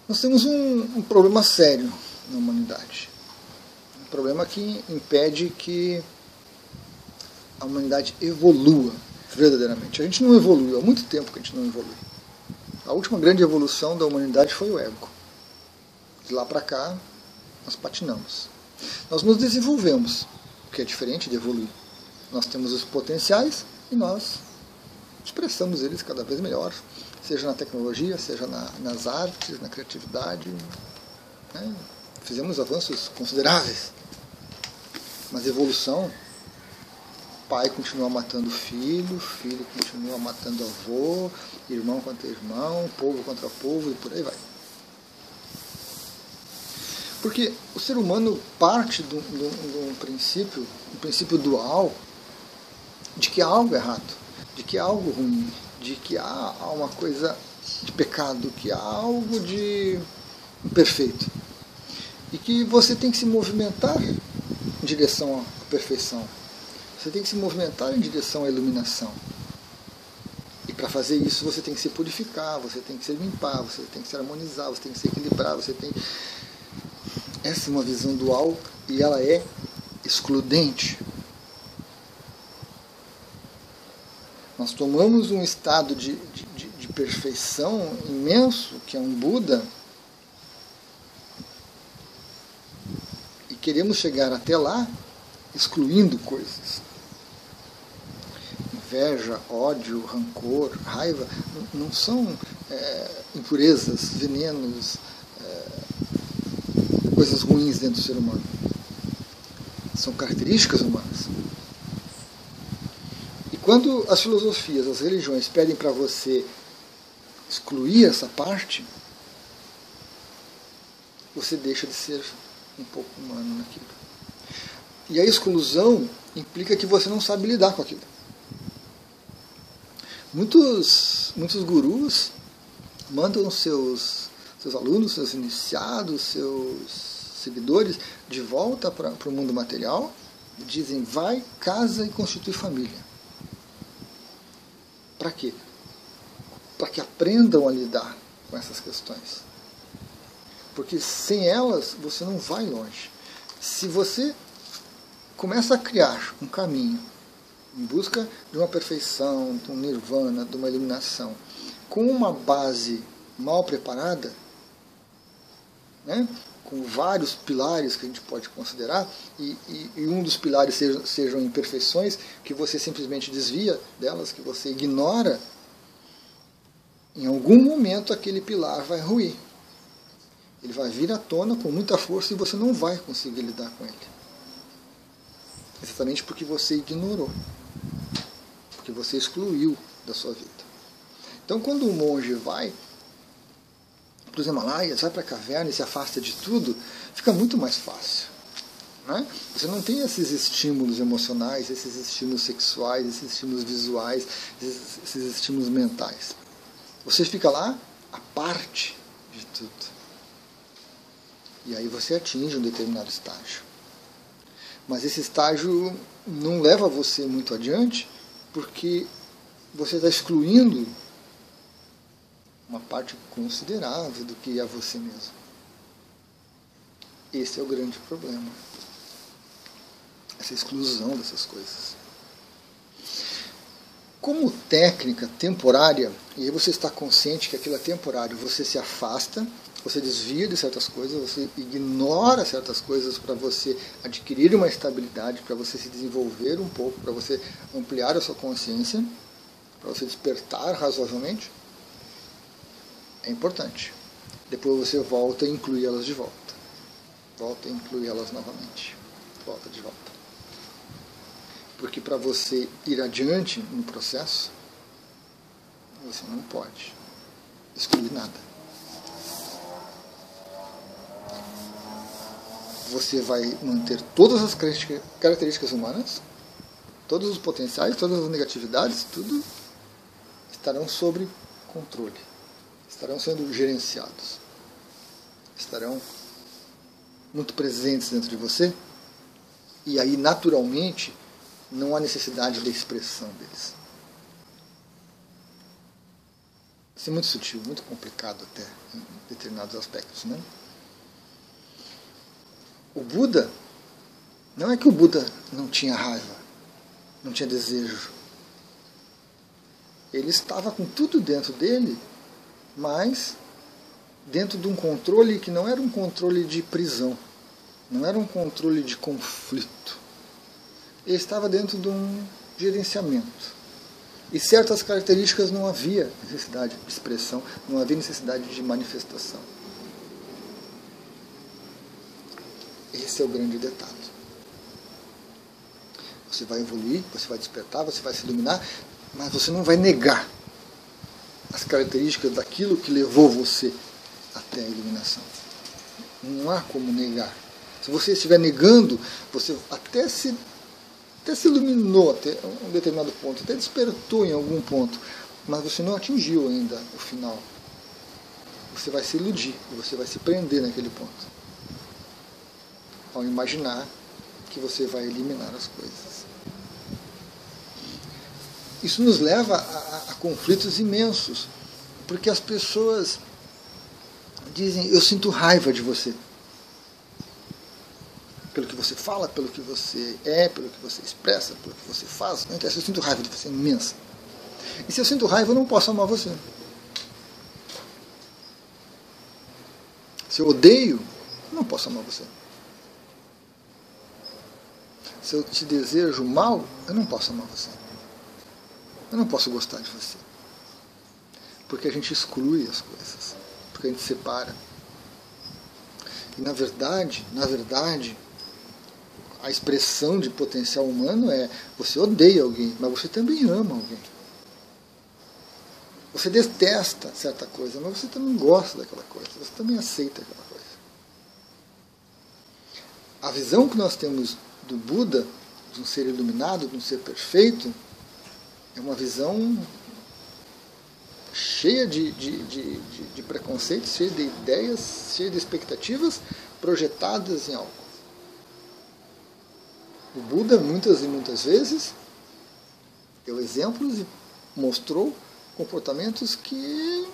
Nós temos um problema sério na humanidade. Um problema que impede que a humanidade evolua verdadeiramente. A gente não evolui, há muito tempo que a gente não evolui. A última grande evolução da humanidade foi o ego. De lá para cá, nós patinamos. Nós nos desenvolvemos, o que é diferente de evoluir. Nós temos os potenciais e nós expressamos eles cada vez melhor, seja na tecnologia, seja nas artes, na criatividade. Né? Fizemos avanços consideráveis. Mas evolução, pai continua matando filho, filho continua matando avô, irmão contra irmão, povo contra povo e por aí vai. Porque o ser humano parte de um princípio dual, de que há algo errado, de que há algo ruim, de que há uma coisa de pecado, que há algo de imperfeito. E que você tem que se movimentar em direção à perfeição. Você tem que se movimentar em direção à iluminação. E para fazer isso você tem que se purificar, você tem que se limpar, você tem que se harmonizar, você tem que se equilibrar, você tem... Essa é uma visão dual e ela é excludente. Nós tomamos um estado de perfeição imenso, que é um Buda, e queremos chegar até lá excluindo coisas. Inveja, ódio, rancor, raiva não são impurezas, venenos, coisas ruins dentro do ser humano. São características humanas. E quando as filosofias, as religiões pedem para você excluir essa parte, você deixa de ser um pouco humano naquilo. E a exclusão implica que você não sabe lidar com aquilo. Muitos gurus mandam seus alunos, seus iniciados, seus seguidores de volta para o mundo material e dizem: vai, casa e constitui família. Para quê? Para que aprendam a lidar com essas questões. Porque sem elas você não vai longe. Se você começa a criar um caminho em busca de uma perfeição, de um nirvana, de uma iluminação, com uma base mal preparada, né, com vários pilares que a gente pode considerar, e um dos pilares sejam imperfeições, que você simplesmente desvia delas, que você ignora, em algum momento aquele pilar vai ruir. Ele vai vir à tona com muita força e você não vai conseguir lidar com ele. Exatamente porque você ignorou, porque você excluiu da sua vida. Então, quando o monge vai para os Himalaias, vai para a caverna e se afasta de tudo, fica muito mais fácil. Né? Você não tem esses estímulos emocionais, esses estímulos sexuais, esses estímulos visuais, esses estímulos mentais. Você fica lá à parte de tudo. E aí você atinge um determinado estágio. Mas esse estágio não leva você muito adiante, porque você está excluindo uma parte considerável do que é você mesmo. Esse é o grande problema. Essa exclusão dessas coisas. Como técnica temporária, e aí você está consciente que aquilo é temporário, você se afasta, você desvia de certas coisas, você ignora certas coisas para você adquirir uma estabilidade, para você se desenvolver um pouco, para você ampliar a sua consciência, para você despertar razoavelmente, é importante. Depois você volta e inclui elas de volta. Volta e inclui elas novamente. Volta de volta. Porque para você ir adiante no processo, você não pode excluir nada. Você vai manter todas as características humanas, todos os potenciais, todas as negatividades, tudo estarão sob controle. Estarão sendo gerenciados. Estarão muito presentes dentro de você. E aí, naturalmente, não há necessidade da expressão deles. Isso é muito sutil, muito complicado até, em determinados aspectos, né? O Buda, não é que o Buda não tinha raiva, não tinha desejo. Ele estava com tudo dentro dele, mas dentro de um controle que não era um controle de prisão, não era um controle de conflito. Ele estava dentro de um gerenciamento. E certas características não havia necessidade de expressão, não havia necessidade de manifestação. Esse é o grande detalhe. Você vai evoluir, você vai despertar, você vai se iluminar, mas você não vai negar as características daquilo que levou você até a iluminação. Não há como negar. Se você estiver negando, você até se iluminou até um determinado ponto, até despertou em algum ponto, mas você não atingiu ainda o final. Você vai se iludir, você vai se prender naquele ponto, ao imaginar que você vai eliminar as coisas. Isso nos leva a conflitos imensos, porque as pessoas dizem: eu sinto raiva de você. Pelo que você fala, pelo que você é, pelo que você expressa, pelo que você faz. Não interessa, eu sinto raiva de você, imensa. E se eu sinto raiva, eu não posso amar você. Se eu odeio, eu não posso amar você. Se eu te desejo mal, eu não posso amar você. Eu não posso gostar de você. Porque a gente exclui as coisas. Porque a gente separa. E na verdade, a expressão de potencial humano é: você odeia alguém, mas você também ama alguém. Você detesta certa coisa, mas você também gosta daquela coisa. Você também aceita aquela coisa. A visão que nós temos do Buda, de um ser iluminado, de um ser perfeito, é uma visão cheia de preconceitos, cheia de ideias, cheia de expectativas projetadas em algo. O Buda, muitas e muitas vezes, deu exemplos e mostrou comportamentos que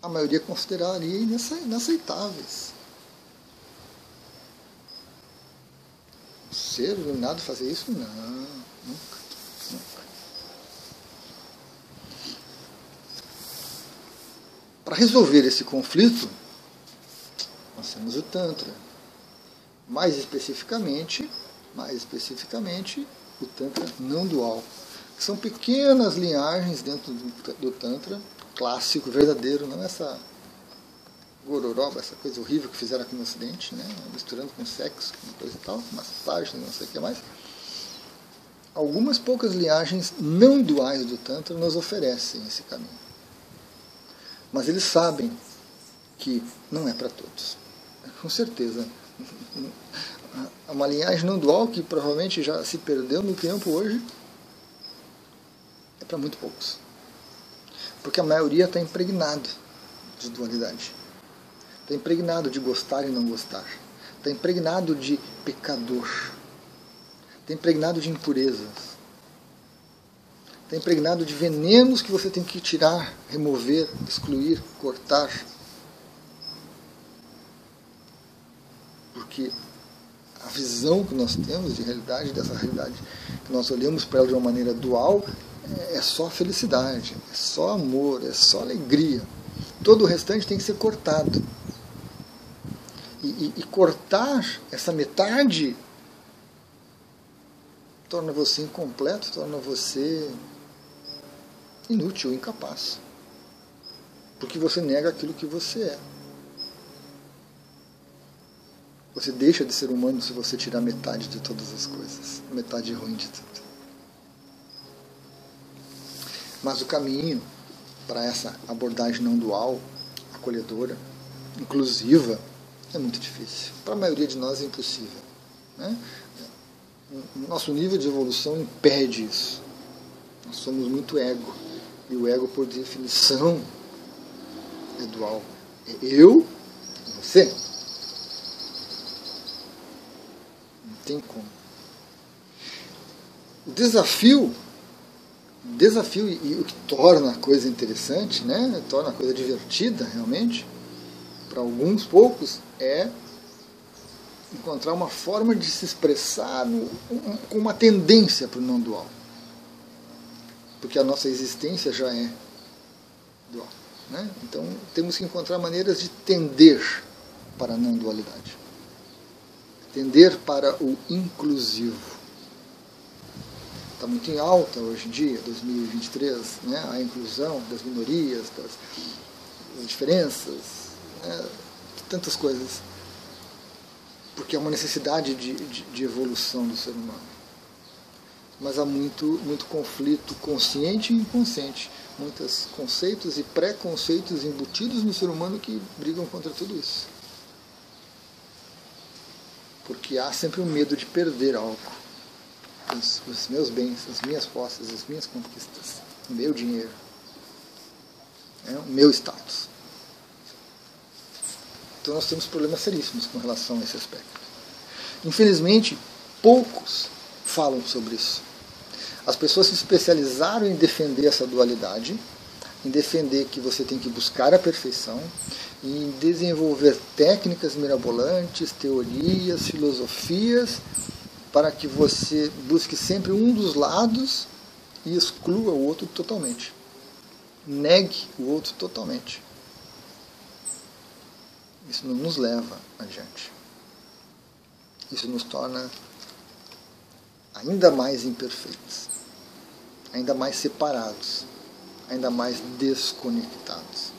a maioria consideraria inaceitáveis. Ser iluminado fazer isso? Não, nunca. Para resolver esse conflito, nós temos o Tantra. Mais especificamente, o Tantra não dual. São pequenas linhagens dentro do Tantra clássico, verdadeiro, não essa gororoba, essa coisa horrível que fizeram aqui no Ocidente, né? Misturando com sexo, com coisa e tal, massagem, não sei o que mais. Algumas poucas linhagens não duais do Tantra nos oferecem esse caminho. Mas eles sabem que não é para todos. Com certeza. Uma linhagem não dual que provavelmente já se perdeu no tempo hoje é para muito poucos. Porque a maioria está impregnado de dualidade. Está impregnado de gostar e não gostar. Está impregnado de pecador. Está impregnado de impurezas. Está impregnado de venenos que você tem que tirar, remover, excluir, cortar. Porque a visão que nós temos de realidade, dessa realidade, que nós olhamos para ela de uma maneira dual, é só felicidade, é só amor, é só alegria. Todo o restante tem que ser cortado. E cortar essa metade torna você incompleto, torna você inútil, incapaz. Porque você nega aquilo que você é. Você deixa de ser humano se você tirar metade de todas as coisas, metade ruim de tudo. Mas o caminho para essa abordagem não dual, acolhedora, inclusiva, é muito difícil. Para a maioria de nós é impossível, né? Nosso nível de evolução impede isso. Nós somos muito ego. E o ego, por definição, é dual. É eu e você. Não tem como. O desafio desafio e o que torna a coisa interessante, né, torna a coisa divertida realmente, para alguns poucos, é encontrar uma forma de se expressar com uma tendência para o não dual. Porque a nossa existência já é dual. Né? Então temos que encontrar maneiras de tender para a não dualidade. Tender para o inclusivo. Está muito em alta hoje em dia, 2023, né? A inclusão das minorias, das diferenças, né? Tantas coisas. Porque é uma necessidade de evolução do ser humano. Mas há muito conflito consciente e inconsciente. Muitos conceitos e preconceitos embutidos no ser humano que brigam contra tudo isso. Porque há sempre o medo de perder algo. Os meus bens, as minhas posses, as minhas conquistas, o meu dinheiro, o meu status. Então nós temos problemas seríssimos com relação a esse aspecto. Infelizmente, poucos falam sobre isso. As pessoas se especializaram em defender essa dualidade, em defender que você tem que buscar a perfeição, em desenvolver técnicas mirabolantes, teorias, filosofias, para que você busque sempre um dos lados e exclua o outro totalmente. Negue o outro totalmente. Isso não nos leva adiante. Isso nos torna ainda mais imperfeitos, ainda mais separados, ainda mais desconectados.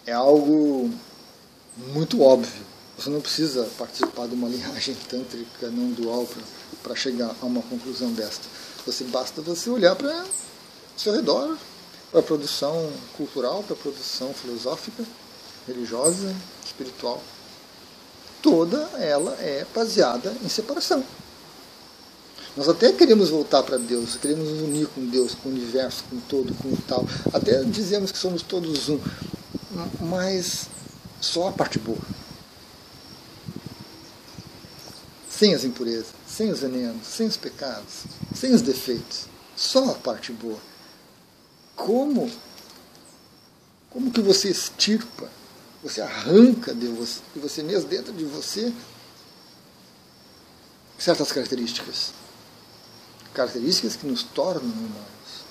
É algo muito óbvio. Você não precisa participar de uma linhagem tântrica não dual para chegar a uma conclusão desta. Basta você olhar para o seu redor, para a produção cultural, para a produção filosófica, religiosa, espiritual. Toda ela é baseada em separação. Nós até queremos voltar para Deus, queremos nos unir com Deus, com o universo, com todo, com o tal. Até dizemos que somos todos um, mas só a parte boa. Sem as impurezas, sem os venenos, sem os pecados, sem os defeitos. Só a parte boa. Como que você extirpa, você arranca de você mesmo, dentro de você, certas características? Características que nos tornam humanos.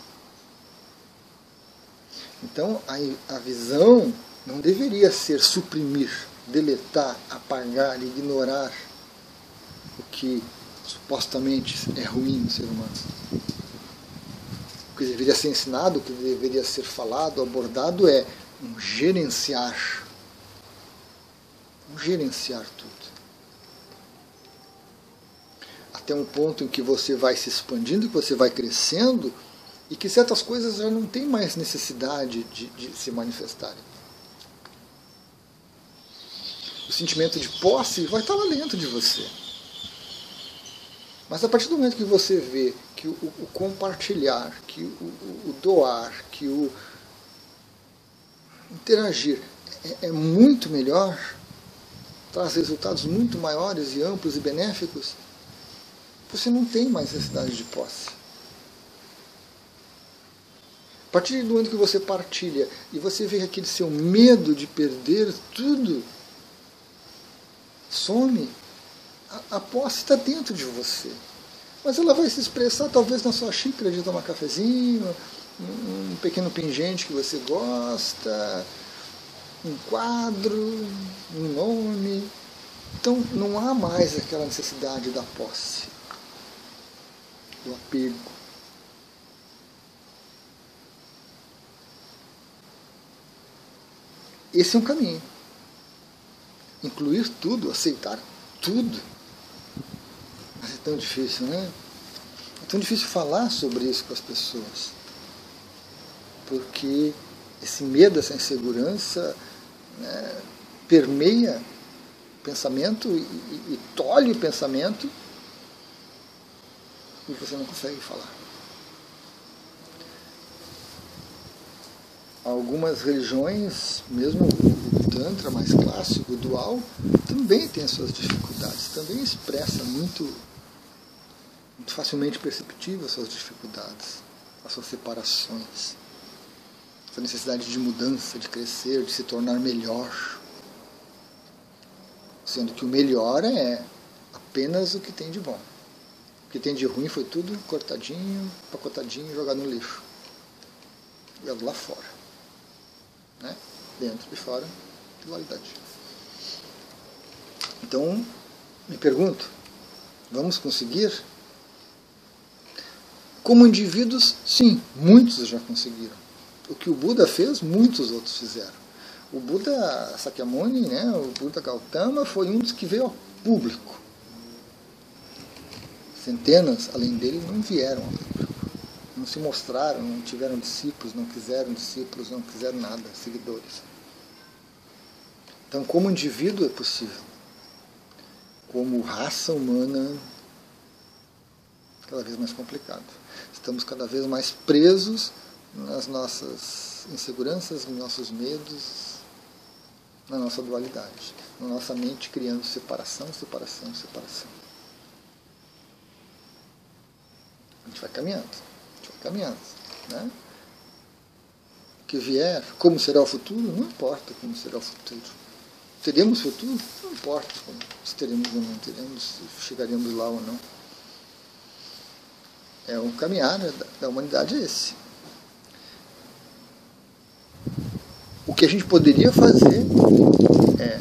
Então, a visão não deveria ser suprimir, deletar, apagar, ignorar o que supostamente é ruim no ser humano. O que deveria ser ensinado, o que deveria ser falado, abordado é um gerenciar tudo. Até um ponto em que você vai se expandindo, que você vai crescendo, e que certas coisas já não tem mais necessidade de se manifestarem. O sentimento de posse vai estar lá dentro de você. Mas a partir do momento que você vê que o compartilhar, que o doar, que o interagir é muito melhor, traz resultados muito maiores e amplos e benéficos, você não tem mais necessidade de posse. A partir do momento que você partilha e você vê aquele seu medo de perder tudo, some. A posse está dentro de você. Mas ela vai se expressar talvez na sua xícara de tomar cafezinho, um pequeno pingente que você gosta, um quadro, um nome. Então não há mais aquela necessidade da posse, do apego. Esse é um caminho. Incluir tudo, aceitar tudo. Mas é tão difícil, né? É tão difícil falar sobre isso com as pessoas. Porque esse medo, essa insegurança, né, permeia o pensamento e tolhe o pensamento e você não consegue falar. Algumas religiões, mesmo o Tantra mais clássico, o dual, também tem as suas dificuldades, também expressa muito muito facilmente perceptível as suas dificuldades, as suas separações, essa necessidade de mudança, de crescer, de se tornar melhor. Sendo que o melhor é apenas o que tem de bom. O que tem de ruim foi tudo cortadinho, pacotadinho e jogado no lixo. Jogado lá fora. Né? Dentro e fora, dualidade. Então, me pergunto, vamos conseguir? Como indivíduos, sim, muitos já conseguiram. O que o Buda fez, muitos outros fizeram. O Buda Sakyamuni, né, o Buda Gautama, foi um dos que veio ao público. Centenas, além dele, não vieram ao público. Não se mostraram, não tiveram discípulos, não quiseram nada, seguidores. Então, como indivíduo é possível. Como raça humana, cada vez mais complicado. Estamos cada vez mais presos nas nossas inseguranças, nos nossos medos, na nossa dualidade, na nossa mente criando separação. A gente vai caminhando, né? O que vier, como será o futuro, não importa como será o futuro. Teremos futuro? Não importa se teremos ou não teremos, se chegaremos lá ou não. É um caminhar da humanidade esse. O que a gente poderia fazer é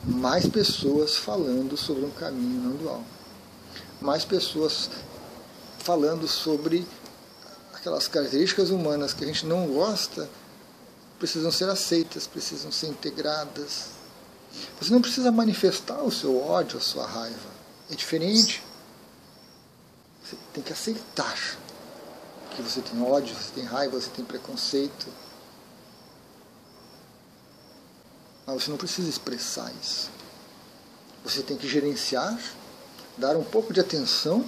mais pessoas falando sobre um caminho não dual. Mais pessoas falando sobre aquelas características humanas que a gente não gosta, precisam ser aceitas, precisam ser integradas. Você não precisa manifestar o seu ódio, a sua raiva. É diferente. Você tem que aceitar que você tem ódio, você tem raiva, você tem preconceito. Mas você não precisa expressar isso. Você tem que gerenciar, dar um pouco de atenção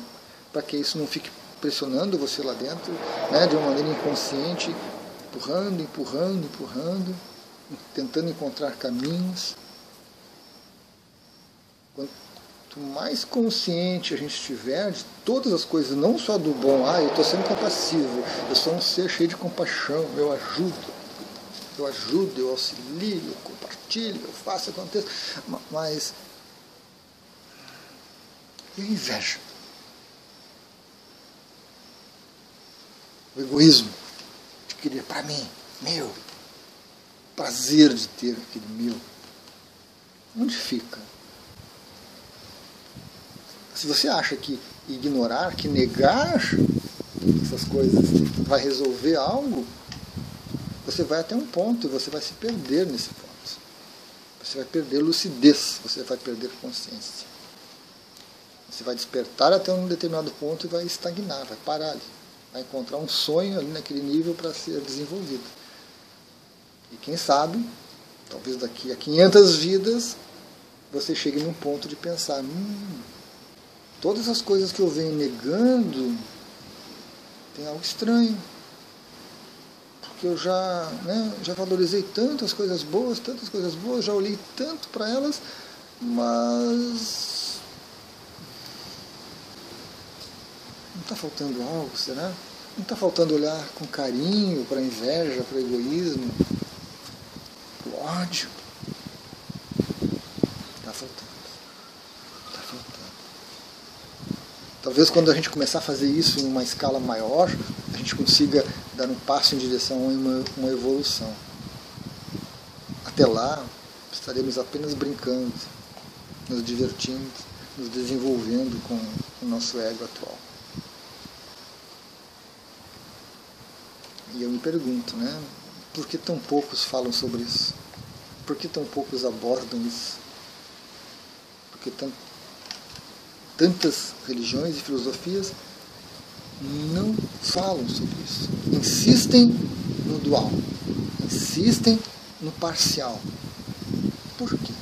para que isso não fique pressionando você lá dentro, né, de uma maneira inconsciente, empurrando, tentando encontrar caminhos. Quanto mais consciente a gente estiver de todas as coisas, não só do bom, eu estou sendo compassivo, eu sou um ser cheio de compaixão, eu ajudo, eu auxilio, eu compartilho, eu faço, aconteça. Mas e a inveja? O egoísmo de querer para mim, meu. Prazer de ter aquele meu. Onde fica? Se você acha que ignorar, que negar essas coisas vai resolver algo, você vai até um ponto e você vai se perder nesse ponto. Você vai perder lucidez, você vai perder consciência. Você vai despertar até um determinado ponto e vai estagnar, vai parar ali. Vai encontrar um sonho ali naquele nível para ser desenvolvido. E quem sabe, talvez daqui a 500 vidas, você chegue num ponto de pensar, todas as coisas que eu venho negando, tem algo estranho. Porque eu já valorizei tantas coisas boas, já olhei tanto para elas, mas não está faltando algo, será? Não está faltando olhar com carinho para a inveja, para o egoísmo, para o ódio? Está faltando. Talvez quando a gente começar a fazer isso em uma escala maior, a gente consiga dar um passo em direção a uma evolução. Até lá, estaremos apenas brincando, nos divertindo, nos desenvolvendo com o nosso ego atual. E eu me pergunto, né, por que tão poucos falam sobre isso? Por que tão poucos abordam isso? Por que tantas religiões e filosofias não falam sobre isso? Insistem no dual, insistem no parcial. Por quê?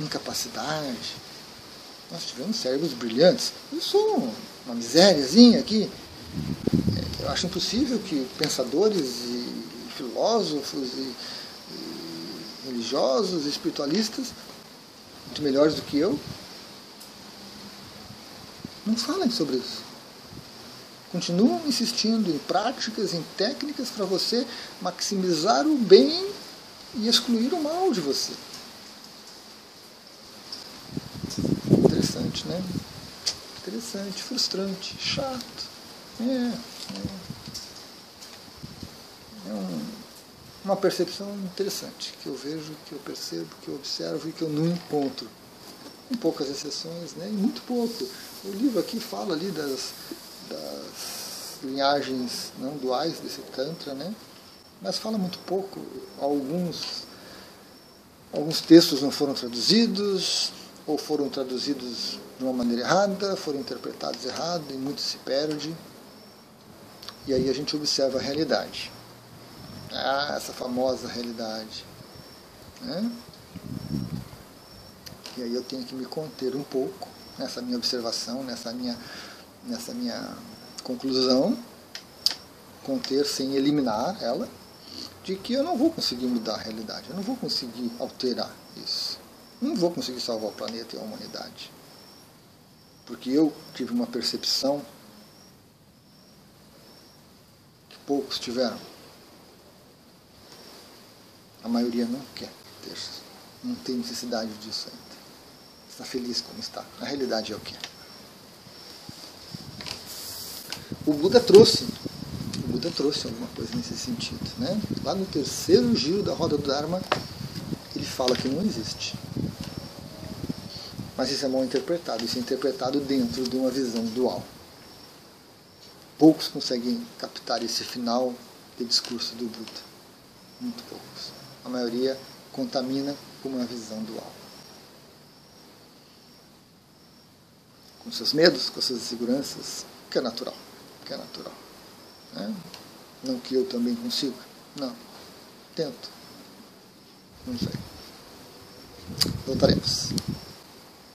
Incapacidade. Nós tivemos cérebros brilhantes. Eu sou uma misériazinha aqui. Eu acho impossível que pensadores e filósofos e religiosos e espiritualistas, muito melhores do que eu, Não falem sobre isso. Continuam insistindo em práticas, em técnicas para você maximizar o bem e excluir o mal de você. Interessante, né? Interessante, frustrante, chato. Uma percepção interessante, que eu vejo, que eu percebo, que eu observo e que eu não encontro. Com poucas exceções, né? E muito pouco. O livro aqui fala ali das linhagens não duais desse Tantra, né? Mas fala muito pouco. Alguns textos não foram traduzidos, ou foram traduzidos de uma maneira errada, foram interpretados errado, e muito se perde. E aí a gente observa a realidade. Essa famosa realidade. Né? E aí eu tenho que me conter um pouco nessa minha observação, nessa minha conclusão, conter sem eliminar ela, de que eu não vou conseguir mudar a realidade, eu não vou conseguir alterar isso. Não vou conseguir salvar o planeta e a humanidade. Porque eu tive uma percepção que poucos tiveram. A maioria não quer ter, não tem necessidade disso ainda. Está feliz como está. A realidade é o que é. O Buda trouxe alguma coisa nesse sentido. Né? Lá no terceiro giro da roda do Dharma, ele fala que não existe. Mas isso é mal interpretado. Isso é interpretado dentro de uma visão dual. Poucos conseguem captar esse final de discurso do Buda. Muito poucos. A maioria contamina com uma visão dual. Com seus medos, com suas inseguranças, que é natural. Né? Não que eu também consiga. Não. Tento. Não sei. Voltaremos.